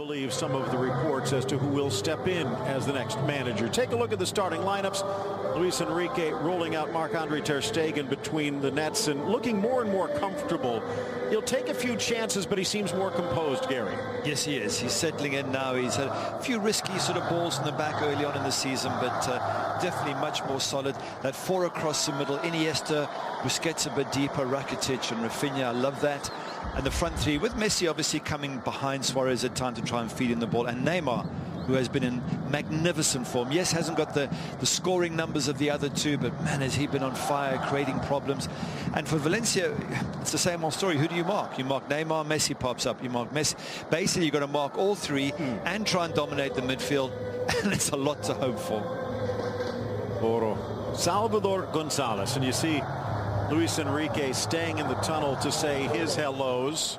believe some of the reports as to who will step in as the next manager. Take a look at the starting lineups. Luis Enrique rolling out Marc-Andre ter Stegen between the nets and looking more and more comfortable. He'll take a few chances, but he seems more composed, Gary. Yes, he is. He's settling in now. He's had a few risky sort of balls in the back early on in the season, but definitely much more solid. That four across the middle, Iniesta, Busquets a bit deeper, Rakitic and Rafinha. I love that. And the front three with Messi obviously coming behind Suarez at time to try and feed in the ball, and Neymar, who has been in magnificent form. Yes, hasn't got the scoring numbers of the other two, but man, has he been on fire, creating problems. And for Valencia, it's the same old story. Who do you mark? You mark Neymar, Messi pops up. You mark Messi. Basically, you've got to mark all three and try and dominate the midfield, and it's a lot to hope for. Salvador Gonzalez, and you see Luis Enrique staying in the tunnel to say his hellos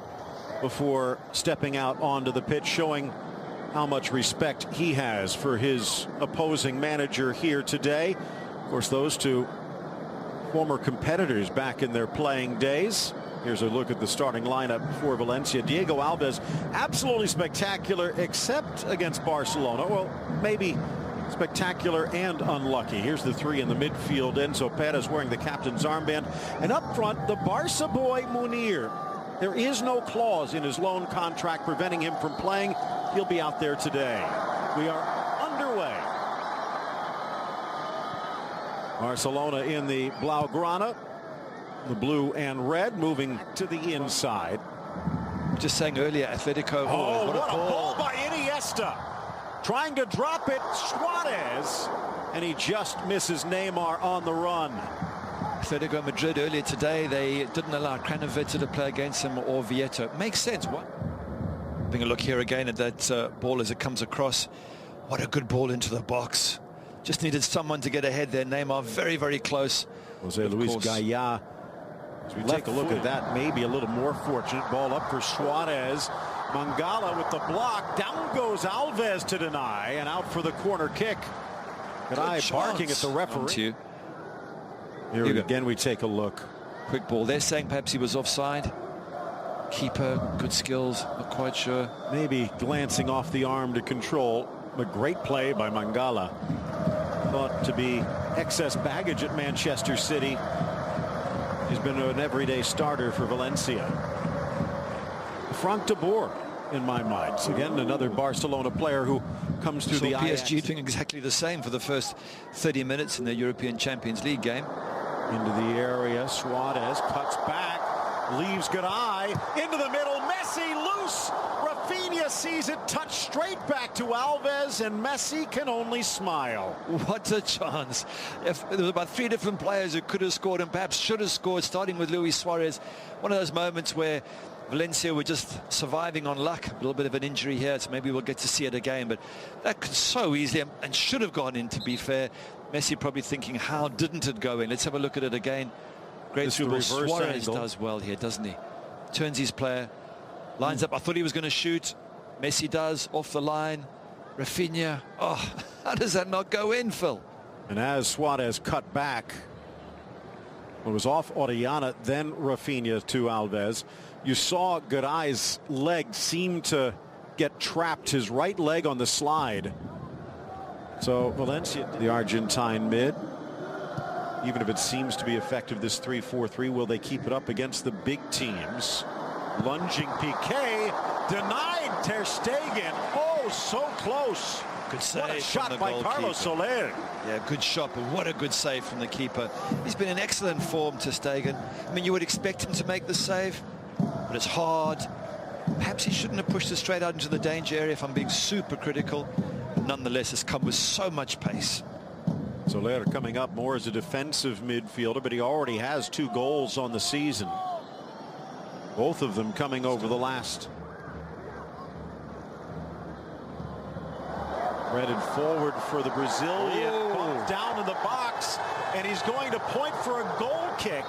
before stepping out onto the pitch, showing how much respect he has for his opposing manager here today. Of course, those two former competitors back in their playing days. Here's a look at the starting lineup for Valencia. Diego Alves, absolutely spectacular, except against Barcelona. Well, maybe spectacular and unlucky. Here's the three in the midfield. Enzo Perez wearing the captain's armband. And up front, the Barca boy Munir. There is no clause in his loan contract preventing him from playing. He'll be out there today. We are underway. Barcelona in the Blaugrana, the blue and red, moving to the inside. Just saying earlier, Atletico. Oh, what a ball by Iniesta. Trying to drop it, Suarez, and he just misses Neymar on the run. Atletico Madrid earlier today, they didn't allow Kranevitter to play against him or Vieto. Makes sense. What? Having a look here again at that ball as it comes across. What a good ball into the box. Just needed someone to get ahead there. Neymar very, very close. Jose Luis Gaya. As we take a look at that, maybe a little more fortunate. Ball up for Suarez. Mangala with the block. Down goes Alves to deny, and out for the corner kick. Good eye barking at the referee. Here again we take a look. Quick ball. They're saying perhaps he was offside. Keeper, good skills, not quite sure. Maybe glancing off the arm to control. A great play by Mangala. Thought to be excess baggage at Manchester City. He's been an everyday starter for Valencia. Frank de Boer, in my mind. Again, another Barcelona player who comes through the PSG doing exactly the same for the first 30 minutes in the European Champions League game. Into the area, Suarez cuts back, leaves good eye, into the middle, Messi loose. Rafinha sees it touch straight back to Alves, and Messi can only smile. What a chance. If there was about three different players who could have scored and perhaps should have scored, starting with Luis Suarez. One of those moments where Valencia were just surviving on luck. A little bit of an injury here, so maybe we'll get to see it again. But that could so easily and should have gone in, to be fair. Messi probably thinking, how didn't it go in? Let's have a look at it again. Great through ball. Suarez does well here, doesn't he? Turns his player, lines up. I thought he was going to shoot. Messi does, off the line. Rafinha. Oh, how does that not go in, Phil? And as Suarez cut back, it was off Orellana, then Rafinha to Alves. You saw Garay's leg seem to get trapped, his right leg on the slide. So Valencia, the Argentine mid, even if it seems to be effective, this 3-4-3, will they keep it up against the big teams? Lunging Piqué, denied ter Stegen. Oh, so close. Good save. What a shot by Carlos Soler. Yeah, good shot, but what a good save from the keeper. He's been in excellent form, ter Stegen. I mean, you would expect him to make the save, but it's hard. Perhaps he shouldn't have pushed it straight out into the danger area, if I'm being super critical. Nonetheless, it's come with so much pace. Soler coming up more as a defensive midfielder, but he already has 2 goals on the season. Both of them coming over the last. Threaded forward for the Brazilian. Bumped down in the box, and he's going to point for a goal kick.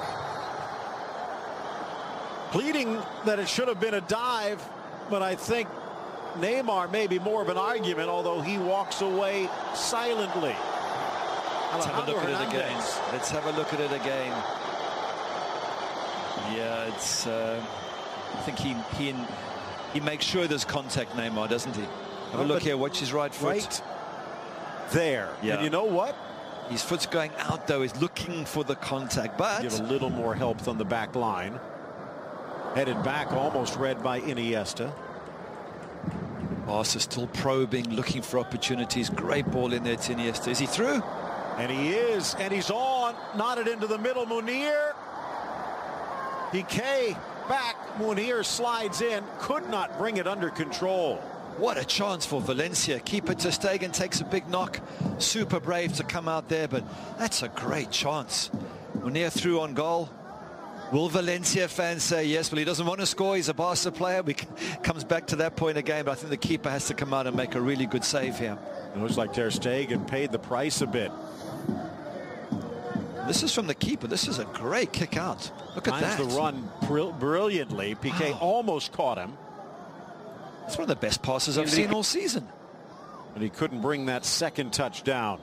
Pleading that it should have been a dive, but I think Neymar may be more of an argument, although he walks away silently. Let's have a look at it again. Let's have a look at it again. Yeah, it's. I think he and He makes sure there's contact, Neymar, doesn't he? Have a look here, watch his right foot. Right there. Yeah. And you know what? His foot's going out, though. He's looking for the contact, but... Give a little more help on the back line. Headed back, almost read by Iniesta. Barca still probing, looking for opportunities. Great ball in there to Iniesta. Is he through? And he is, and he's on. Knotted into the middle, Munir. Piqué back. Munir slides in. Could not bring it under control. What a chance for Valencia. Keeper ter Stegen takes a big knock. Super brave to come out there, but that's a great chance. Munir through on goal. Will Valencia fans say yes? Well, he doesn't want to score. He's a Barca player. Comes back to that point again, but I think the keeper has to come out and make a really good save here. It looks like ter Stegen paid the price a bit. This is from the keeper. This is a great kick out. Look at that. Times the run brilliantly. Piqué almost caught him. It's one of the best passes I've seen all season. But he couldn't bring that second touch down.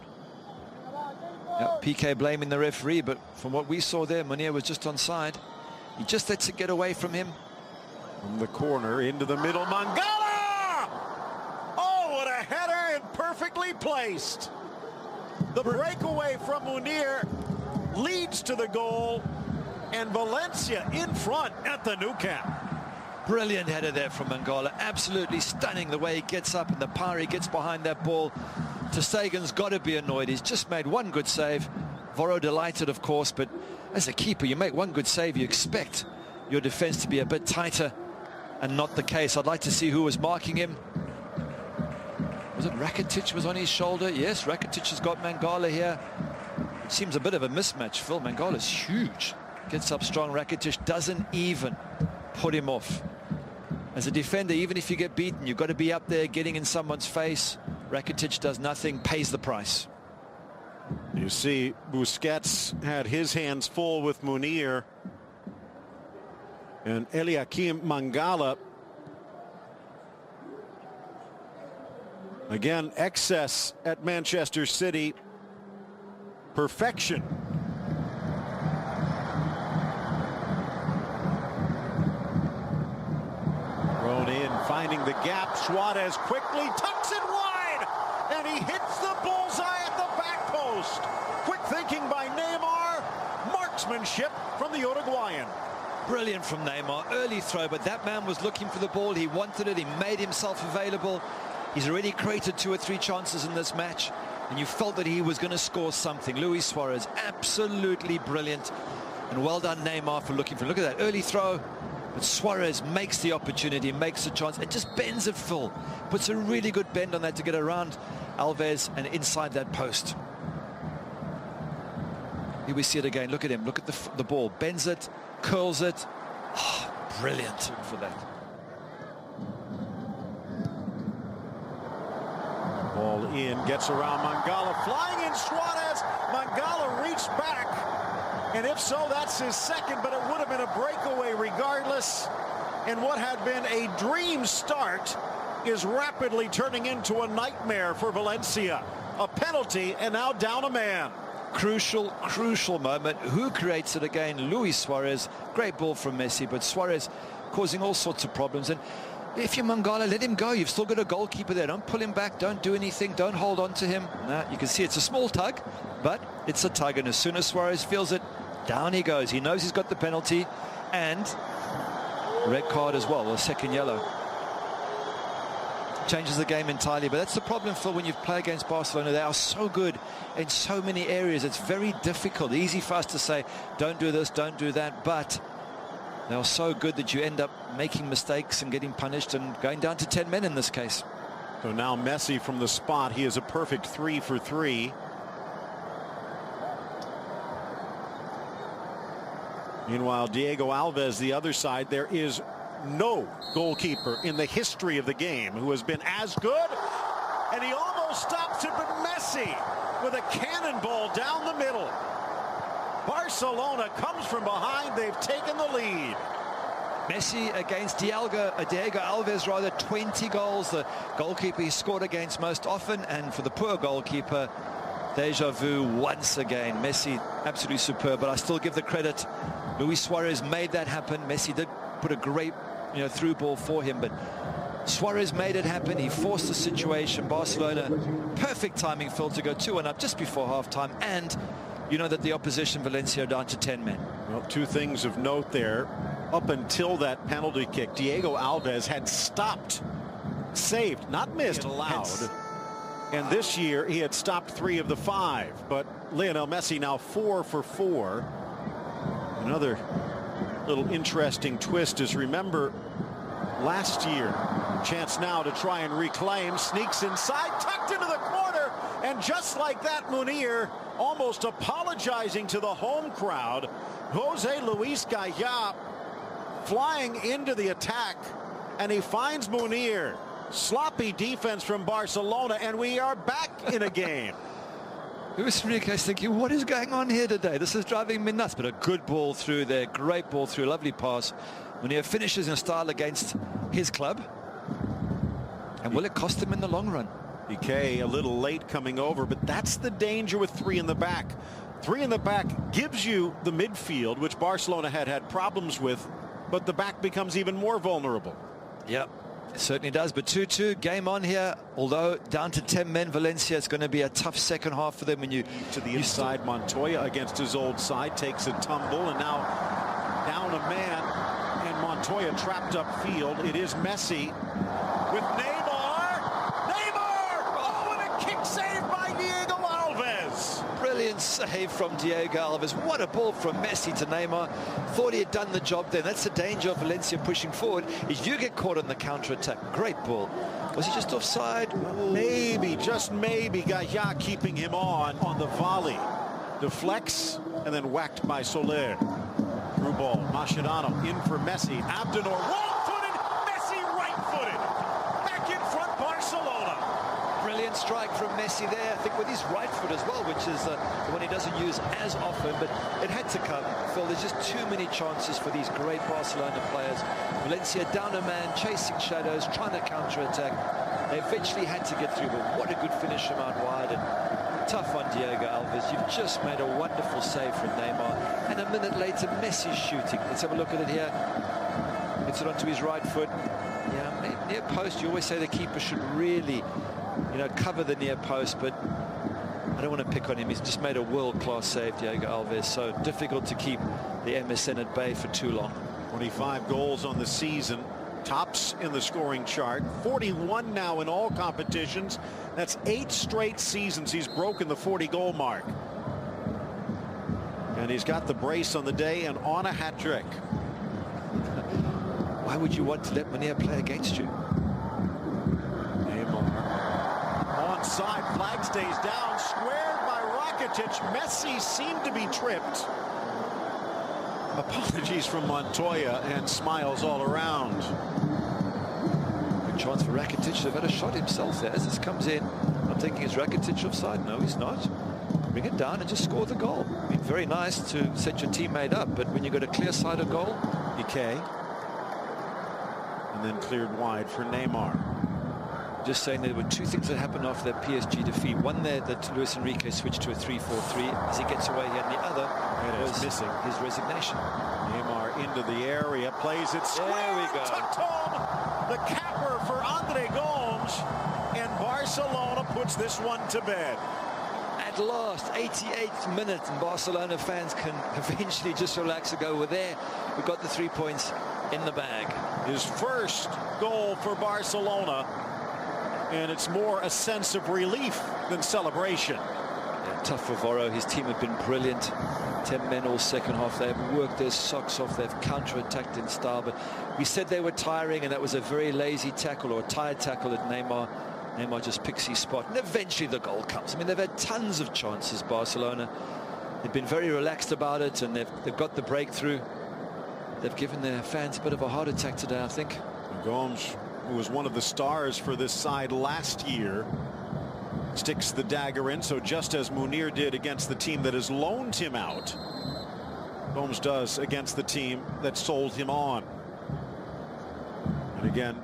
Yep, Piqué blaming the referee, but from what we saw there, Munir was just onside. He just lets it get away from him. From the corner into the middle, Mangala! Oh, what a header, and perfectly placed. The breakaway from Munir leads to the goal, and Valencia in front at the Nou Camp. Brilliant header there from Mangala. Absolutely stunning the way he gets up and the power he gets behind that ball. Ter Stegen's got to be annoyed. He's just made one good save. Voro delighted, of course, but as a keeper, you make one good save, you expect your defense to be a bit tighter, and not the case. I'd like to see who was marking him. Was it Rakitic was on his shoulder? Yes, Rakitic has got Mangala here. It seems a bit of a mismatch. Phil, Mangala's huge. Gets up strong. Rakitic doesn't even put him off. As a defender, even if you get beaten, you've got to be up there getting in someone's face. Rakitic does nothing, pays the price. You see, Busquets had his hands full with Munir. And Eliakim Mangala, again, excess at Manchester City. Perfection. Thrown in, finding the gap. Suarez quickly tucks it wide, and he hits the bullseye at the back post. Quick thinking by Neymar. Marksmanship from the Uruguayan. Brilliant from Neymar. Early throw, but that man was looking for the ball. He wanted it. He made himself available. He's already created 2 or 3 chances in this match, and you felt that he was going to score something. Luis Suarez, absolutely brilliant. And well done, Neymar, for looking for it. Look at that early throw. But Suarez makes the opportunity, makes the chance, and just bends it full. Puts a really good bend on that to get around Alves and inside that post. Here we see it again. Look at him. Look at the ball. Bends it, curls it. Oh, brilliant for that. Ball in, gets around Mangala, flying in Suarez. Mangala reached back, and if so, that's his second, but it would have been a breakaway regardless. And what had been a dream start is rapidly turning into a nightmare for Valencia. A penalty, and now down a man. Crucial moment. Who creates it again? Luis Suarez. Great ball from Messi, but Suarez causing all sorts of problems. And if you're Mangala, let him go. You've still got a goalkeeper there. Don't pull him back. Don't do anything. Don't hold on to him. Nah, you can see it's a small tug, but it's a tug. And as soon as Suarez feels it, down he goes. He knows he's got the penalty and red card as well, a second yellow. Changes the game entirely, but that's the problem, Phil, when you play against Barcelona. They are so good in so many areas. It's very difficult. Easy for us to say, don't do this, don't do that, but they are so good that you end up making mistakes and getting punished and going down to 10 men in this case. So now Messi from the spot. He is a perfect 3 for 3. Meanwhile, Diego Alves, the other side, there is no goalkeeper in the history of the game who has been as good. And he almost stops it, but Messi with a cannonball down the middle. Barcelona comes from behind. They've taken the lead. Messi against Diego Alves, rather, 20 goals. The goalkeeper he scored against most often, and for the poor goalkeeper, deja vu once again. Messi absolutely superb, but I still give the credit. Luis Suarez made that happen. Messi did put a great through ball for him, but Suarez made it happen. He forced the situation. Barcelona, perfect timing, Phil, to go 2-1 up just before halftime, and you know that the opposition, Valencia, are down to 10 men. Well, two things of note there. Up until that penalty kick, Diego Alves had stopped, saved, not missed, allowed. And this year he had stopped 3 of the 5. But Lionel Messi now 4 for 4. Another little interesting twist is, remember last year, chance now to try and reclaim, sneaks inside, tucked into the corner, and just like that, Munir almost apologizing to the home crowd. Jose Luis Gaya flying into the attack, and he finds Munir. Sloppy defense from Barcelona, and we are back in a game. Luis Enrique's thinking, what is going on here today? This is driving me nuts. But a good ball through there, great ball through, lovely pass. Munir finishes in style against his club. And will it cost him in the long run? Piqué a little late coming over, but that's the danger with 3 in the back. 3 in the back gives you the midfield, which Barcelona had problems with, but the back becomes even more vulnerable. Yep. It certainly does, but 2-2, game on here. Although down to 10 men, Valencia, it's going to be a tough second half for them. When you to the inside, Montoya against his old side takes a tumble, and now down a man, and Montoya trapped upfield. It is Messi with Neymar. Oh, and a kick save by Diego Alves. Brilliant save from Diego Alves. What a ball from Messi to Neymar. Thought he had done the job then. That's the danger of Valencia pushing forward, is you get caught on the counter-attack. Great ball. Was he just offside? Maybe, just maybe. Gaya keeping him on the volley. Deflects and then whacked by Soler. Through ball. Mascherano in for Messi. Abdenor wrong-footed. Messi right-footed. Back in front, Barcelona. Brilliant strike from Messi there, I think with his right foot as well, which is the one he doesn't use as often, but it had to come. Phil, there's just too many chances for these great Barcelona players. Valencia down a man, chasing shadows, trying to counter-attack. They eventually had to get through, but what a good finish from out wide, and tough on Diego Alves. You've just made a wonderful save from Neymar, and a minute later, Messi's shooting. Let's have a look at it here. Gets it onto his right foot. Yeah, near post, you always say the keeper should really cover the near post, but I don't want to pick on him. He's just made a world-class save, Diego Alves. So difficult to keep the MSN at bay for too long. 25 goals on the season, tops in the scoring chart, 41 now in all competitions. That's 8 straight seasons he's broken the 40-goal mark. And he's got the brace on the day and on a hat-trick. Why would you want to let Munir play against you? Onside, flag stays down, squared by Rakitic. Messi seemed to be tripped. Apologies from Montoya, and smiles all around. Good chance for Rakitic to have had a shot himself there as this comes in. I'm thinking, is Rakitic offside? No, he's not. Bring it down and just score the goal. I mean, very nice to set your teammate up, but when you've got a clear side of goal, Piqué. And then cleared wide for Neymar. Just saying there were 2 things that happened after that PSG defeat. One there that Luis Enrique switched to a 3-4-3 as he gets away here, and the other was missing his resignation. Neymar into the area, plays it square. There we go. Tucked home. The capper for Andre Gomes, and Barcelona puts this one to bed. At last, 88th minute, and Barcelona fans can eventually just relax and go, we're there. We've got the 3 points in the bag. His first goal for Barcelona. And it's more a sense of relief than celebration. Yeah, tough for Voro. His team have been brilliant. 10 men all second half. They have worked their socks off. They've counter-attacked in style. But we said they were tiring, and that was a very lazy tackle or a tired tackle at Neymar. Neymar just picks his spot. And eventually the goal comes. I mean, they've had tons of chances, Barcelona. They've been very relaxed about it, and they've got the breakthrough. They've given their fans a bit of a heart attack today, I think. Gomes, who was one of the stars for this side last year, sticks the dagger in. So just as Munir did against the team that has loaned him out, Gomes does against the team that sold him on. And again,